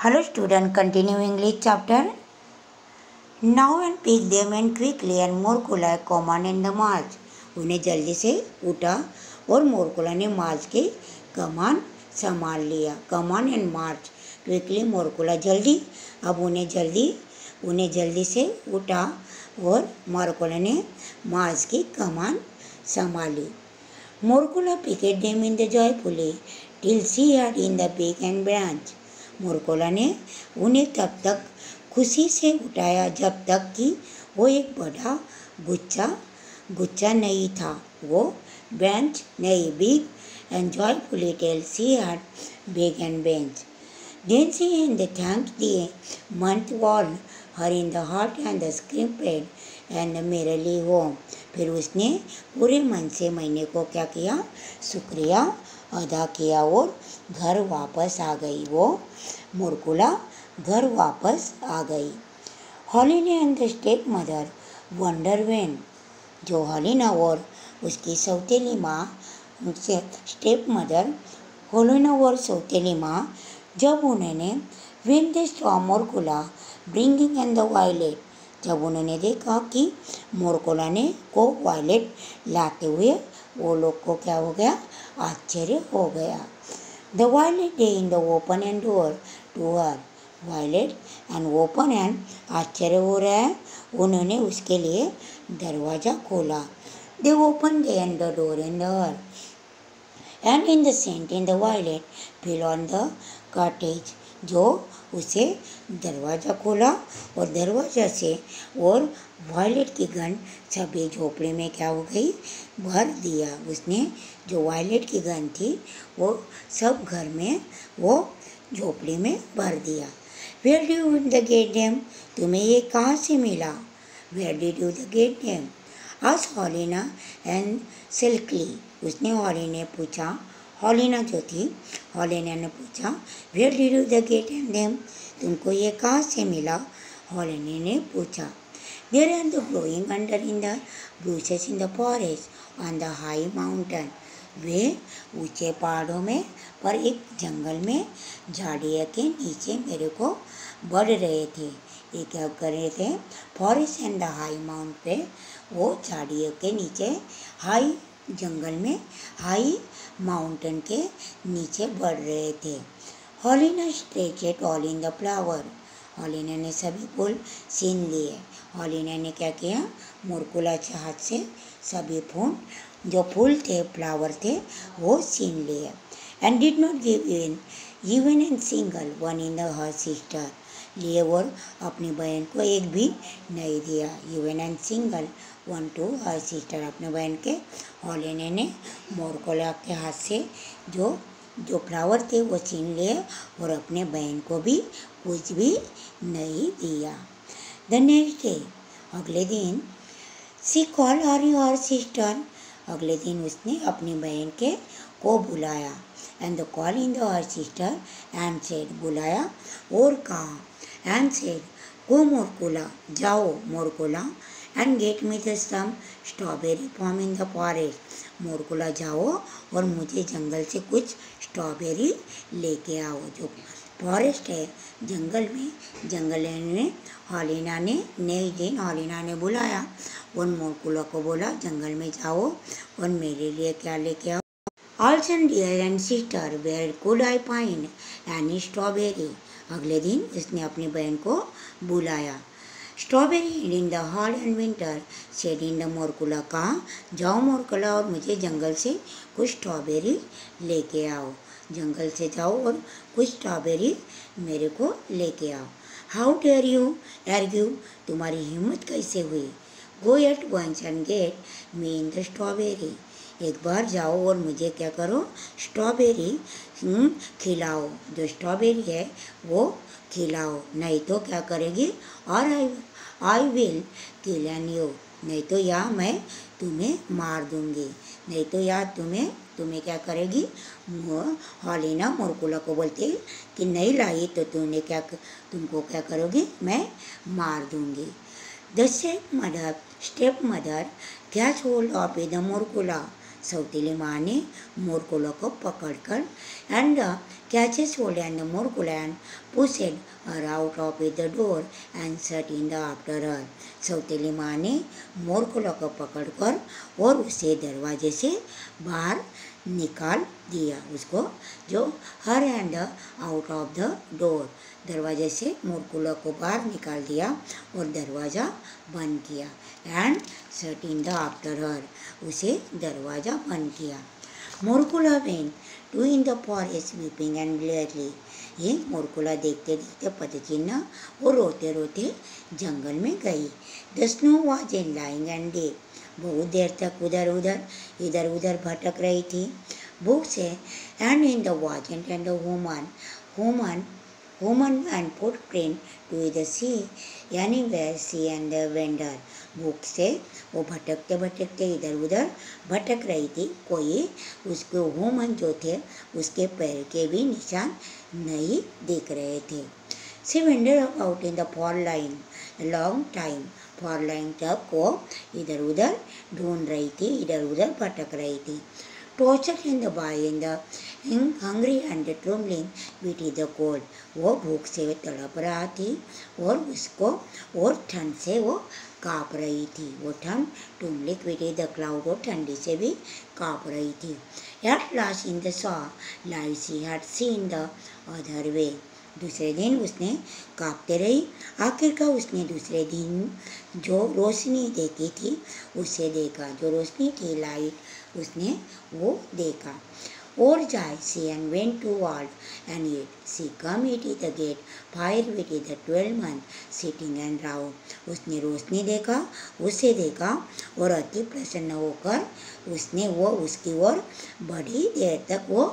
Hello student, continue English chapter. Now and pick them and quickly and मोरकुला come on in the march. उन्हें जल्दी से उठा और मोरकुला ने मार्च की कमान संभाल लिया. कमान एंड मार्च क्विकली मोरकुला जल्दी. अब उन्हें जल्दी से उठा और मोरकुला ने मार्च की कमान संभाली. मोरकुला picked them in the joyfully till she had in the beak and branch. मोरकुला ने उन्हें तब तक खुशी से उठाया जब तक कि वो एक बड़ा गुच्छा नहीं था. वो बेंच नहीं big and joyfully tell she had big and bench. Then she and thanked the month all her in the heart and the scrimped and merrily home. फिर उसने पूरे मन से महीने को क्या किया, शुक्रिया अदा किया और घर वापस आ गई. वो मोरकुला घर वापस आ गई. Holena and the step mother wonder when. जो हॉलिना और उसकी सौतेली माँ स्टेप मदर हॉलिना और सौतेली माँ जब उन्होंने when they saw Morkula bringing and the violet. जब उन्होंने देखा कि मोरकुला ने को वायलेट लाते हुए वो लोग को क्या हो गया, आश्चर्य हो गया. The violet day in the open and door to her. Violet and open and आश्चर्य हो रहा है. उन्होंने उसके लिए दरवाज़ा खोला. They open the and the door in the her and in the scent in the violet fill on the cottage. जो उसे दरवाज़ा खोला और दरवाज़ा से और वायलेट की गंध सभी झोपड़े में क्या हो गई, भर दिया. उसने जो वायलेट की गंध थी वो सब घर में वो झोपड़ी में भर दिया. Where do you the get them. तुम्हें ये कहाँ से मिला. Where did you the get them. आज हॉलिना एंड सिल्कली. उसने हॉलिना ने पूछा. हॉलिना जो थी हॉलिना ने पूछा where did you the get them. तुमको ये कहाँ से मिला. हॉलिना ने पूछा. There are the growing under in the brushes in the forest on the high mountain. वे ऊंचे पहाड़ों में पर एक जंगल में झाड़ियों के नीचे मेरे को बढ़ रहे थे. ये क्या कर रहे थे, forest and the high mount पे वो झाड़ियों के नीचे हाई जंगल में हाई माउंटेन के नीचे बढ़ रहे थे. हॉलिना स्ट्रेचेड ऑल इन द फ्लावर. हॉलिना ने सभी फूल छीन लिए. हॉलिना ने क्या किया, मोरकुला के हाथ से सभी फूल जो फूल थे फ्लावर थे वो छीन लिए. And did not give even and single one in the her sister. लिए और अपनी बहन को एक भी नहीं दिया. Even and single one to her sister. अपने बहन के हॉलिना ने मोरकुला के हाथ से जो फ्लावर थे वो छीन लिए और अपने बहन को भी कुछ भी नहीं दिया. The next day. अगले दिन सी कॉल हर सिस्टर. अगले दिन उसने अपनी बहन के को बुलाया. And the call in the her sister and said. बुलाया और कहा. And said go Morkula. जाओ Morkula and get me the some strawberry from in the forest. Morkula जाओ और मुझे जंगल से कुछ स्ट्रॉबेरी लेके आओ. जो फॉरेस्ट है जंगल में हॉलिना ने नेक्स्ट दिन हॉलिना ने बुलाया और मोरकुला को बोला जंगल में जाओ और मेरे लिए क्या लेके आओ. Also dear and sister where could I find any strawberry. अगले दिन उसने अपनी बहन को बुलाया. Strawberry in the hall and winter said in the Morkula. कहा जाओ मोरकुला और मुझे जंगल से कुछ स्ट्रॉबेरी लेके आओ. जंगल से जाओ और कुछ स्ट्रॉबेरी मेरे को लेके आओ. How dare you argue. तुम्हारी हिम्मत कैसे हुई. Go at once and get me in the strawberry. एक बार जाओ और मुझे क्या करो, स्ट्रॉबेरी खिलाओ. जो स्ट्रॉबेरी है वो खिलाओ. नहीं तो क्या करेगी, और आई विल किल यू. नहीं तो या मैं तुम्हें मार दूंगी. नहीं तो या तुम्हें क्या करेगी. हॉलिना मोरकुला को बोलती कि नहीं लाई तो तुमको क्या करोगी, मैं मार दूंगी. The step mother catch hold of the Morkula सौतेली माँ ने मोरकुला को पकड़कर and catches hold and the Morkula and pushed her out of the door and shut in the after her. सौतेली माँ ने मोरकुला को पकड़कर और उसे दरवाजे से बाहर निकाल दिया, उसको जो her and out of the door, दरवाजे से मोरकुला को बाहर निकाल दिया और दरवाज़ा बंद किया। And shut in the after her, उसे दरवाज़ा बंद किया। Morkula went to in the forest weeping and blearily. ये मोरकुला देखते देखते पदचिन्ह और रोते रोते जंगल में गई। The snow was lying and dead, बहुत देर तक इधर उधर भटक रही थी। बुक से एंड इन द वाजेंट and the woman and footprint to the sea, यानी where she and the vendor। Book से वो भटकते भटकते इधर उधर भटक रही थी, कोई उसके वुमन जो थे उसके पैर के भी निशान नहीं दिख रहे थे। She vendor about in the for line long time, for line तक वो इधर उधर ढूंढ रही थी, इधर उधर भटक रही थी। Torture in the by in the hungry and trembling with the cold, वो भूख से तड़प रहा थी और उसको और ठंड से वो काँप रही थी। वो ठंड टुमलिक विथ द क्लाउड, और ठंडी से भी काँप रही थी। At last in the saw light she had seen the other way, दूसरे दिन उसने काँपते रही, आखिरकार उसने दूसरे दिन जो रोशनी देखी थी उसे देखा, जो रोशनी थी लाइट उसने वो देखा। और जाए she and went to world and it, she came it the get fire with the 12 month sitting and round, उसने रोशनी देखा, उसे देखा और अति प्रसन्न होकर उसने वो उसकी ओर बड़ी देर तक वो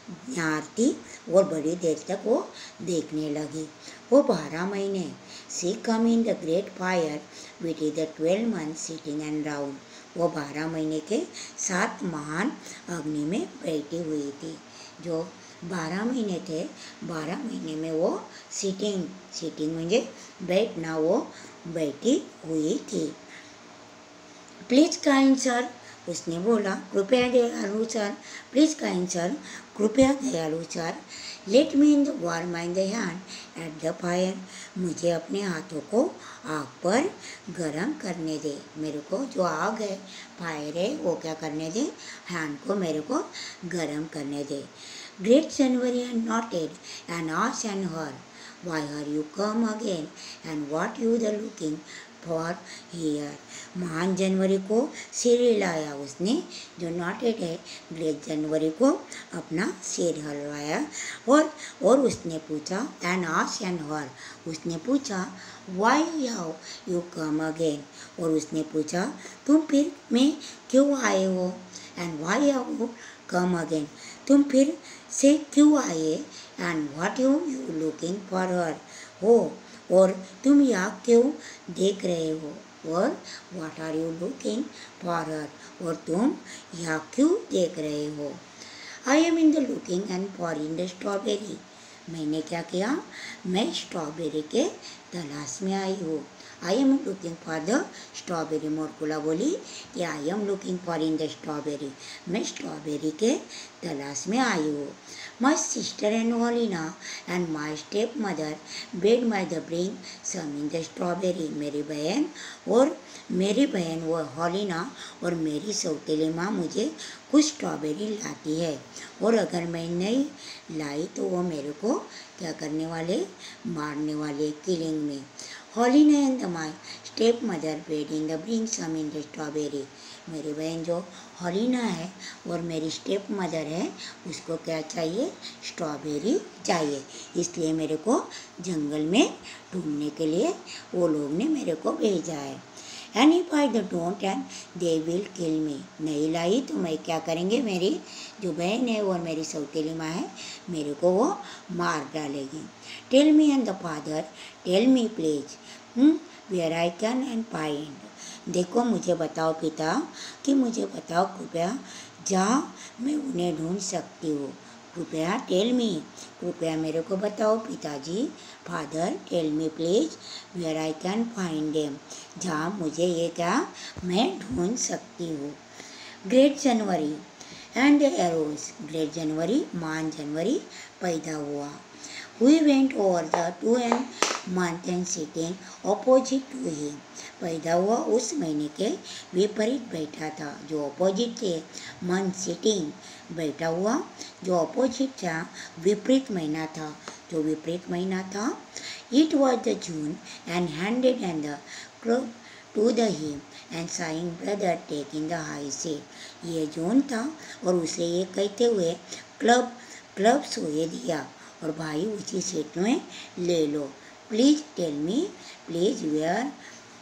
निहारती और बड़ी देर तक वो देखने लगी। वो 12 महीने she came in the great fire with the 12 month sitting and round, वो 12 महीने के 7 महान अग्नि में बैठी हुई थी। जो 12 महीने थे, 12 महीने में वो सिटिंग म्हणजे बैठना, वो बैठी हुई थी। प्लीज काइंड सर, उसने बोला, कृपया दयालु सर, प्लीज काइंड सर, कृपया दयालु sir, let me in the warm in the hand at the fire, मुझे अपने हाथों को आग पर गरम करने दे, मेरे को जो आग है फायर है वो क्या करने दे, हैंड को मेरे को गरम करने दे। Great January and noted and asked and her, why are you come again and what you the looking for here। महान जनवरी को सिर हिलाया उसने, जो नॉटेड है ग्रेट जनवरी को अपना सिर हिलवाया और उसने पूछा एंड आस्क्ड एंड हर, उसने पूछा वाई यू कम अगेन, और उसने पूछा तुम फिर में क्यों आए हो, and why you come again, तुम फिर से क्यों आए, and what you looking for her हो, और तुम यहाँ क्यों देख रहे हो, और what are you looking for her, और तुम यहाँ क्यों देख रहे हो। I am in the looking and for in the strawberry, मैंने क्या किया, मैं स्ट्रॉबेरी के तलाश में आई हूँ। I am looking for the strawberry, Morkula बोली कि I am looking for in the strawberry, मैं स्ट्रॉबेरी के तलाश में आई हूँ। My sister and Holena and my step mother bade my the bring some in the strawberry, मेरी बहन वो हॉलिना और मेरी सौतेली माँ मुझे कुछ स्ट्रॉबेरी लाती है, और अगर मैं नहीं लाई तो वो मेरे को क्या करने वाले, मारने वाले, किलिंग में। Holena and my step mother bade in the bring some in the strawberry, मेरी बहन जो हॉलिना है और मेरी स्टेप मदर है उसको क्या चाहिए, स्ट्रॉबेरी चाहिए, इसलिए मेरे को जंगल में ढूंढने के लिए वो लोग ने मेरे को भेजा है। And if I don't and they will kill me, नहीं लाई तो मैं क्या करेंगे, मेरी जो बहन है और मेरी सौतेली माँ है मेरे को वो मार डालेगी। Tell me and the father tell me please where I can and find, देखो मुझे बताओ पिता, कि मुझे बताओ कृपया जहाँ मैं उन्हें ढूंढ सकती हूँ, कृपया टेल मी, कृपया मेरे को बताओ पिताजी, father tell me please where I can find them, जहाँ मुझे ये क्या मैं ढूंढ सकती हूँ। Great January and arose great January मान जनवरी पैदा हुआ। We went over the 2 and month and sitting opposite to him. पैदा हुआ उस महीने के विपरीत बैठा था, जो अपोजिट थे। मंथ सिटिंग बैठा हुआ, जो अपोजिट था। विपरीत महीना था, जो विपरीत महीना था। It was the June and handed and the club to the him and saying brother taking the high seat. ये जून था और उसे ये कहते हुए क्लब सोए दिया और भाई उसी सीट में ले लो। Please tell me please where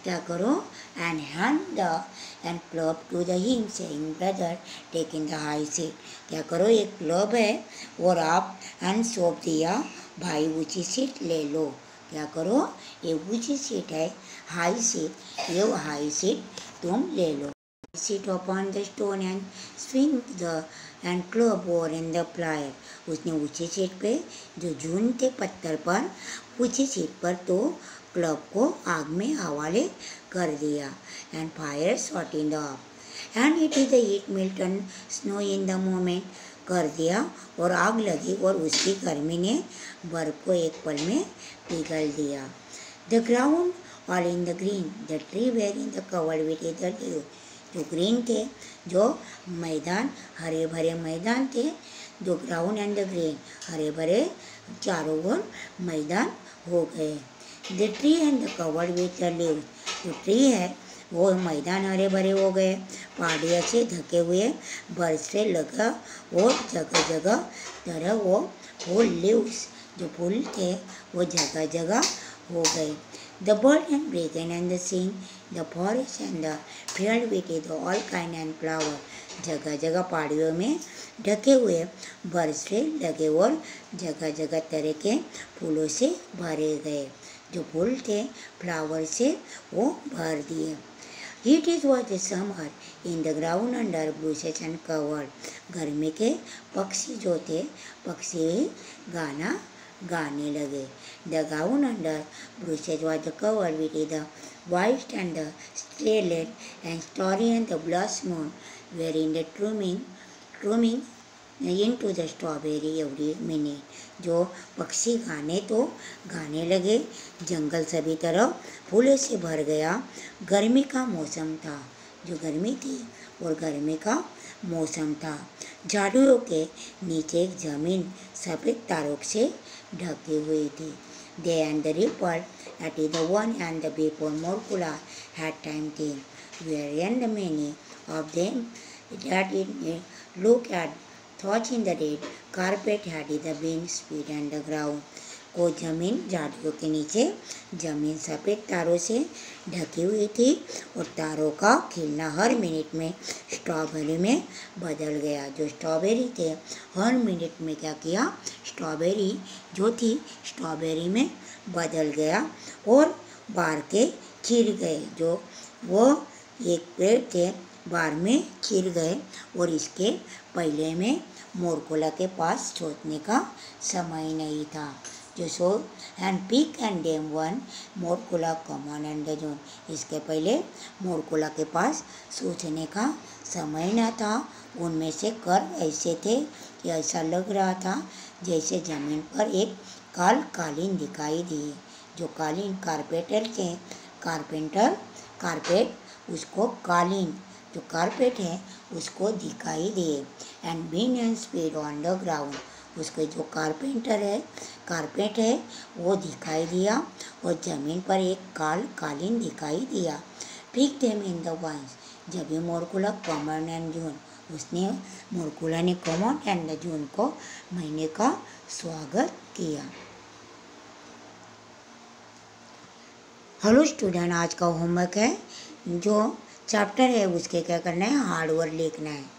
क्या करो and hand the and club to the him saying brother taking the high seat. क्या करो, एक क्लब है और आप एंड सौंप दिया, भाई ऊंची सीट ले लो। क्या करो, ये ऊंची सीट है, हाई सीट, ये हाई सीट तुम ले लो। Sit upon the stone and swing the and club over in the fire. उसने ऊंची सीट पे जो जून थे पत्थर पर ऊंची सीट पर तो क्लब को आग में हवाले कर दिया। And fire shot in the up and it is the heat Milton snow in the moment. कर दिया और आग लगी और उसकी गर्मी ने बर्फ को एक पल में पिघल दिया। The ground all in the green the tree were in the covered with the dew. जो ग्रीन थे, जो मैदान हरे भरे मैदान थे, जो ग्राउंड एंड द ग्रीन हरे भरे चारों ओर मैदान हो गए। The tree and the covered with the leaves. जो ट्री है वो मैदान हरे भरे हो गए, पहाड़ियों से ढके हुए बर्फ से लगा और जगह जगह तरह वो फूल लीव्स जो फूल थे वो जगह जगह हो गए। The bird and breaking and the scene, the forest and the field with the all kind and flower। जगह जगह पहाड़ियों में ढके हुए बर्फ से लगे और जगह जगह तरह के फूलों से भरे गए। जो फूल थे फ्लावर से वो भर दिए। It is was the summer in the ground under bushes and covered। गर्मी के पक्षी जो थे पक्षी गाना गाने लगे। The ground under bushes was covered with the white and the starlit and starry and the blood moon wherein the drumming into the strawberry every minute। जो पक्षी गाने तो गाने लगे, जंगल सभी तरफ फूलों से भर गया। गर्मी का मौसम था, जो गर्मी थी और गर्मी का मौसम था। झाड़ियों के नीचे एक जमीन सफ़ेद तारों से ढकी हुई थी। They and the ripple at the one and the before Morkula had time till wherein the many of them that it look at thoughts in the red carpet had the been spread and the ground। को जमीन झाड़ियों के नीचे जमीन सफ़ेद तारों से ढकी हुई थी और तारों का खिलना हर मिनट में स्ट्रॉबेरी में बदल गया। जो स्ट्रॉबेरी थे हर मिनट में क्या किया, स्ट्रॉबेरी जो थी स्ट्रॉबेरी में बदल गया और बार के खिल गए। जो वो एक पेड़ थे बार में खिल गए और इसके पहले में मोरकोला के पास सोचने का समय नहीं था। जो so and pick and them one Morkola common and June. इसके पहले मोरकोला के पास सोचने का समय न था। उनमें से कर ऐसे थे कि ऐसा लग रहा था जैसे ज़मीन पर एक कालीन दिखाई दिए। जो कालीन कारपेंटर थे, कारपेट उसको कालीन जो कारपेट है उसको दिखाई दिए। And been and speed on the ground. उसके जो कारपेट है वो दिखाई दिया और ज़मीन पर एक कालीन दिखाई दिया। Pick them in the once जब भी मोरकुला कॉमन एंड जून। उसने मोरकुला ने कॉमन एंड जून को महीने का स्वागत किया। हेलो स्टूडेंट, आज का होमवर्क है जो चैप्टर है उसके क्या करना है, हार्ड वर्क लिखना है।